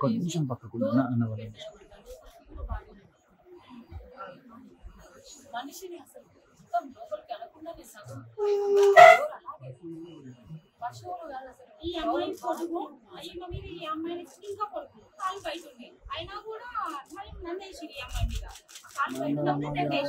కొంచెం పక్కకు అన్నవాళ్ళు మనిషిని అసలు మొత్తం లోపలికి అనకుండానే సగం పశువులు కాదు అసలు. ఈ అమ్మాయి కొడుకు మీద ఈ అమ్మాయిని ఇంకా కొడుకు కాలు బయట ఉంది అయినా కూడా మళ్ళీ నన్నేసి ఈ అమ్మాయి మీద కాలు బయట क्या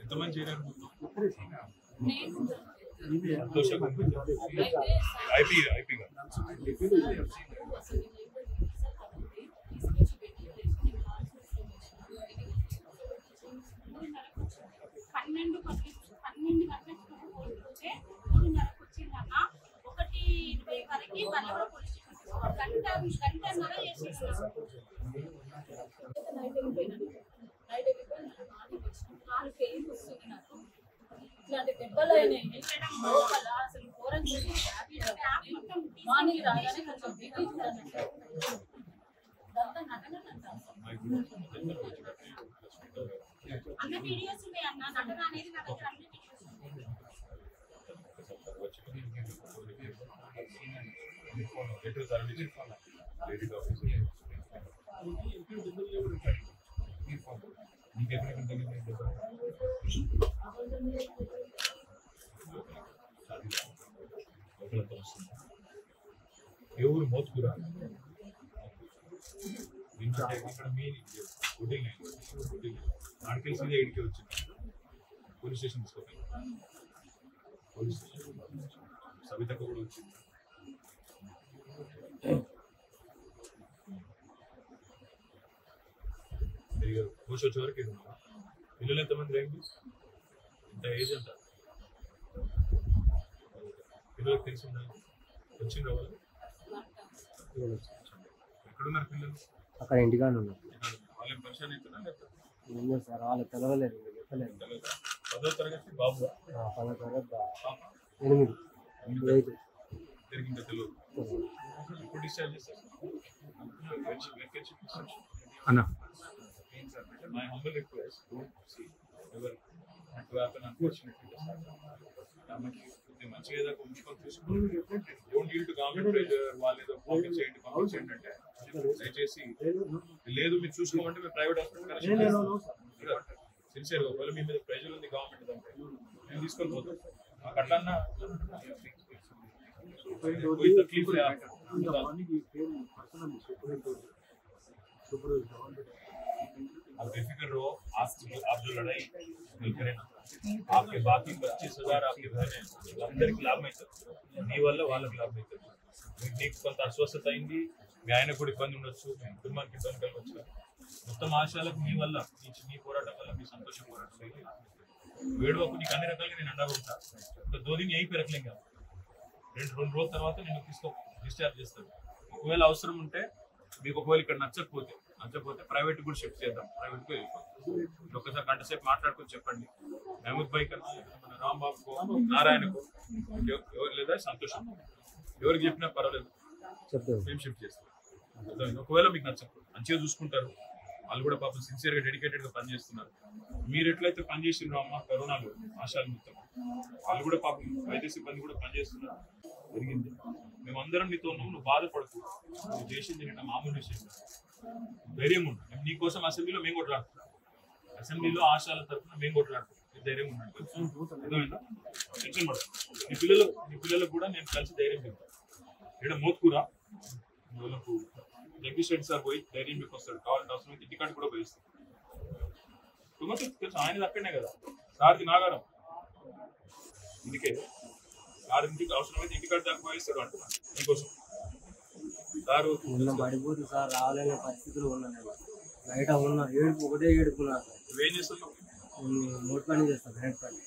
ఎంతమంది చేరారు ఐపీగా పన్నెండు గంటలకు పోతే 3:30 వచ్చిందన్న 1:20 వరకు బల్లవరం పోలీస్ స్టేషన్ గంటన్నర చేసేసారు. కాలు పెయిన్ వస్తుంది నాకు. ఇట్లాంటి దెబ్బలు అయినాయి లోపల అసలు ఘోరం మార్నింగ్ రాగానే కొంచెం బీపీ చూడాలంటే అంతా నటనంట అన్న వీడియోస్ ఉన్నాయి అన్న నటన అనేది నా దగ్గర అన్ని వీడియోస్ ఉన్నాయి. ఎవరు మోతుకురా ఇక్కడ మీ ఆడికి సీదా ఇడికి వచ్చింది పోలీస్ స్టేషన్ తీసుకోవాలి. పోలీస్ స్టేషన్ సవితకు కూడా వచ్చింది. కోర్స్ వచ్చే వరకు ఉన్నావా? పిల్లలు ఎంతమంది రేండి? ఇంత ఏజ్ ఎంత? పిల్లలకు తెలిసిందా? వచ్చిందా వాళ్ళు? ఎక్కడున్నారు పిల్లలు? అక్కడ ఇంటికాడ ఉన్నారు. వాళ్ళేం పరిచయం అవుతున్నా సార్ వాళ్ళకి తెలవలేదు. 10వ తరగతి బాబు 10వ తరగతి 8 తిరిగిందో తెలియదు. ఇప్పుడు డిశ్చార్జ్ చేస్తారు అన్న. My humble request, don't see ever to happen unfortunately. మంచిగా ఏదో ఉంచుకొని చూసుకోండి. Don't lead to government pressure. వాళ్ళు ఏదో పంపించేయండి అంటే దయచేసి లేదు మీరు చూసుకోమంటే మేము ప్రైవేట్ హాస్పిటల్ సిన్సియర్గా ఒకవేళ మీ మీద ప్రెజర్ ఉంది గవర్నమెంట్ అంటే మేము తీసుకొని పోతాం. మాకు అట్లన్నా आप बेफिक्र रहो. आप जो लड़ाई नहीं करें ना, आपके बाकी 25,000 आपके बहने అందరికి లాభం అవుతుంది. నీ వల్ల వాళ్ళకి లాభం అవుతుంది. నీకు కొంత అస్వస్థత అయింది, మీ ఆయన కూడా ఇబ్బంది ఉండొచ్చు, మీ కుటుంబానికి ఇబ్బంది కలగవచ్చు. మొత్తం ఆశయాలకు మీ వల్ల నీ పోరాటం వల్ల మీ సంతోషం పోరాటం వేడువకు నీకు అన్ని రకాలుగా నేను అండగా ఉంటా. దో దిన్ యही पे रख लेंगे. 2 రోజుల తర్వాత నేను డిశ్చార్జ్ చేస్తాను. ఒకవేళ అవసరం ఉంటే మీకు ఒకవేళ ఇక్కడ నచ్చకపోతే ప్రైవేట్ కూడా షిఫ్ట్ చేద్దాం. ప్రైవేట్ కు వెళ్ళిపోతాం. ఒకసారి గంట సేపు మాట్లాడుకొని చెప్పండి. మహమూద్ భాయ్ కన్నా మన రాంబాబుకు నారాయణకు లేదా సంతోషం ఎవరికి చెప్పినా పర్వాలేదు మేము షిఫ్ట్ చేస్తాం. ఒకవేళ మీకు నచ్చకపోతే మంచిగా చూసుకుంటారు. వాళ్ళు కూడా పాపం సిన్సియర్గా డెడికేటెడ్గా పనిచేస్తున్నారు. మీరు ఎట్లయితే పనిచేసిండ్రో అమ్మ కరోనాలో ఆశాలు మొత్తం వాళ్ళు కూడా పాపం వైద్య సిబ్బంది కూడా పనిచేస్తున్నారు. జరిగింది మేమందరం నీతో నువ్వు బాధపడుతూ నువ్వు చేసింది నిన్న మామూలు విషయం. ధైర్యం ఉండు. నీకోసం అసెంబ్లీలో మేము కొట్లాడుతున్నాం. అసెంబ్లీలో ఆశాల తరఫున మేము కొట్లాడుతున్నాం. ధైర్యం ఉండండి. టెన్షన్ పడదు. నీ పిల్లలకు కూడా నేను కలిసి ధైర్యం చెప్తాను. ఇక్కడ మోత్కూరా వాళ్ళకు జగదీష్ రెడ్డి సార్ పోయి ధైర్యం మీకు వస్తాడు, కావాలంటే అవసరం అయితే ఇంటికాడ కూడా పోయిస్తాడు. తెలుసు ఆయనది అక్కడనే కదా, సార్ది నాగారం. ఇందుకే సార్ ఇంటికి అవసరమైతే ఇంటికాడ దాకా పోయిస్తాడు అంటున్నాను మీకోసం. సార్ ఉన్న పడిపోతుంది సార్, రావాలనే పరిస్థితులు ఉన్నాను. బయట ఉన్నా ఏడుపు, ఒకటే ఏడుపున్నా. నువ్వేం చేస్తున్నావు? నోట్ పని చేస్తాను, గ్రాండ్ పని.